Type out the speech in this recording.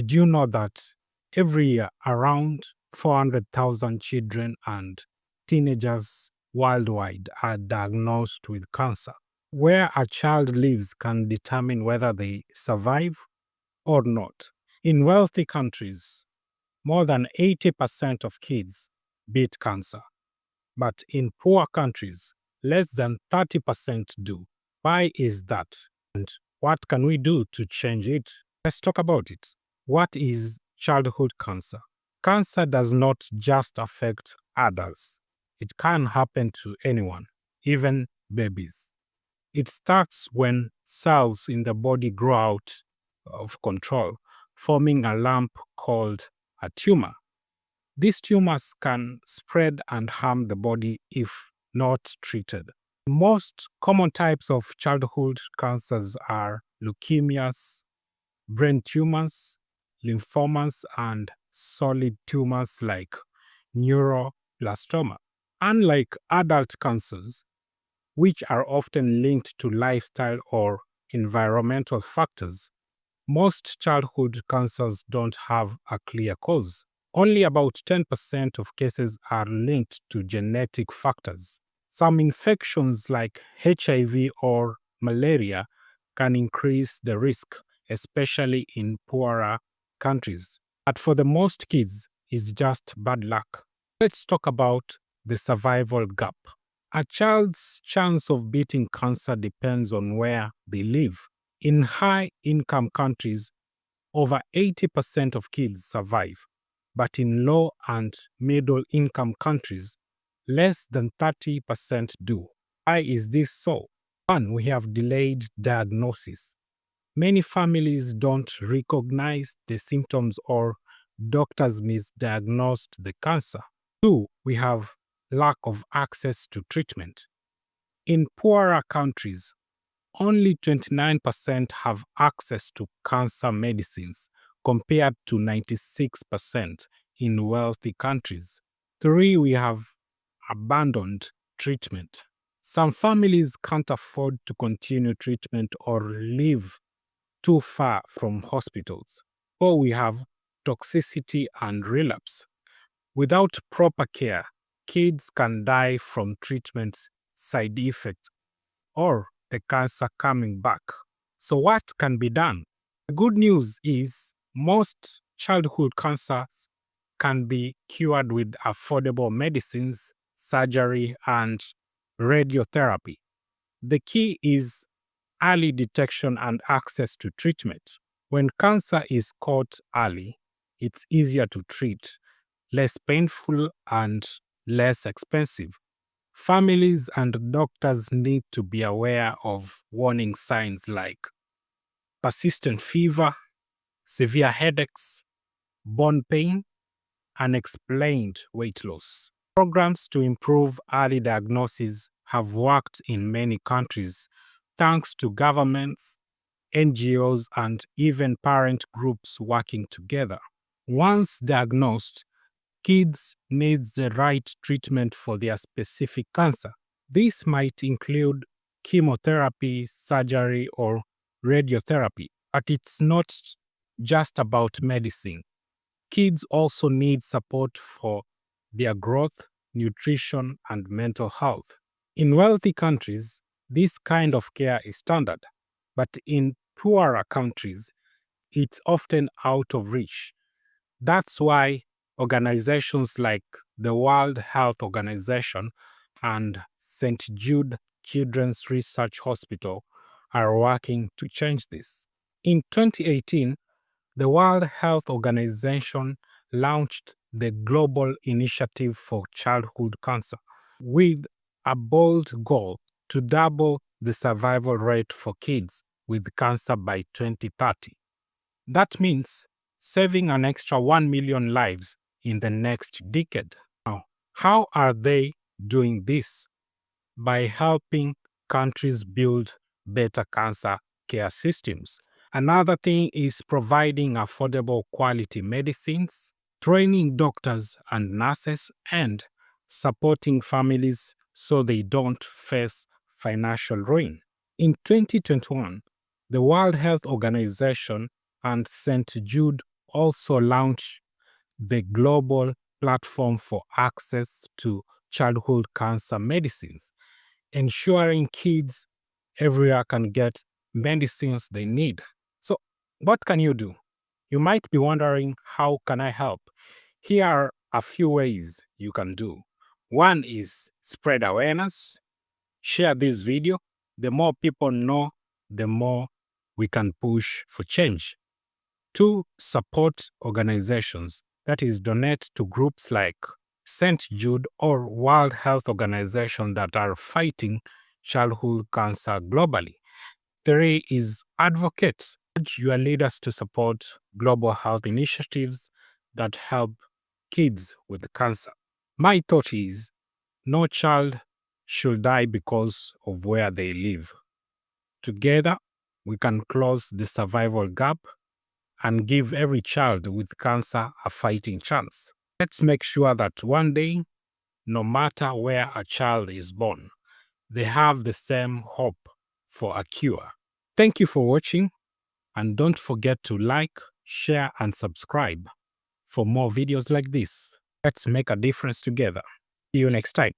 Did you know that every year around 400,000 children and teenagers worldwide are diagnosed with cancer? Where a child lives can determine whether they survive or not. In wealthy countries, more than 80% of kids beat cancer, but in poor countries, less than 30% do. Why is that? And what can we do to change it? Let's talk about it. What is childhood cancer? Cancer does not just affect adults, it can happen to anyone, even babies. It starts when cells in the body grow out of control, forming a lump called a tumor. These tumors can spread and harm the body if not treated. Most common types of childhood cancers are leukemias, brain tumors, lymphomas, and solid tumors like neuroblastoma. Unlike adult cancers, which are often linked to lifestyle or environmental factors, most childhood cancers don't have a clear cause. Only about 10% of cases are linked to genetic factors. Some infections like HIV or malaria can increase the risk, especially in poorer countries. But for the most kids, it's just bad luck. Let's talk about the survival gap. A child's chance of beating cancer depends on where they live. In high income countries, over 80% of kids survive, but in low and middle income countries, less than 30% do. Why is this so? One, we have delayed diagnosis. Many families don't recognize the symptoms or doctors misdiagnosed the cancer. Two, we have lack of access to treatment. In poorer countries, only 29% have access to cancer medicines compared to 96% in wealthy countries. Three, we have abandoned treatment. Some families can't afford to continue treatment or live too far from hospitals. Four, we have toxicity and relapse. Without proper care, kids can die from treatment side effects or the cancer coming back. So, what can be done? The good news is most childhood cancers can be cured with affordable medicines, surgery, and radiotherapy. The key is early detection and access to treatment. When cancer is caught early, it's easier to treat, less painful, and less expensive. Families and doctors need to be aware of warning signs like persistent fever, severe headaches, bone pain, unexplained weight loss. Programs to improve early diagnosis have worked in many countries thanks to governments, NGOs, and even parent groups working together. Once diagnosed, kids need the right treatment for their specific cancer. This might include chemotherapy, surgery, or radiotherapy, but it's not just about medicine. Kids also need support for their growth, nutrition, and mental health. In wealthy countries, this kind of care is standard, but in poorer countries, it's often out of reach. That's why organizations like the World Health Organization and St. Jude Children's Research Hospital are working to change this. In 2018, the World Health Organization launched the Global Initiative for Childhood Cancer with a bold goal to double the survival rate for kids with cancer by 2030. That means saving an extra 1 million lives in the next decade. Now, how are they doing this? By helping countries build better cancer care systems. Another thing is providing affordable quality medicines, training doctors and nurses, and supporting families so they don't face financial ruin. In 2021, the World Health Organization and St. Jude also launch the Global Platform for Access to Childhood Cancer Medicines, ensuring kids everywhere can get medicines they need. So, what can you do? You might be wondering, how can I help? Here are a few ways you can do. One is spread awareness. Share this video. The more people know, the more we can push for change. Two, support organizations. That is, donate to groups like St. Jude or World Health Organization that are fighting childhood cancer globally. Three is advocate. Urge your leaders to support global health initiatives that help kids with cancer. My thought is, no child should die because of where they live. Together, we can close the survival gap and give every child with cancer a fighting chance. Let's make sure that one day, no matter where a child is born, they have the same hope for a cure. Thank you for watching, and don't forget to like, share, and subscribe for more videos like this. Let's make a difference together. See you next time.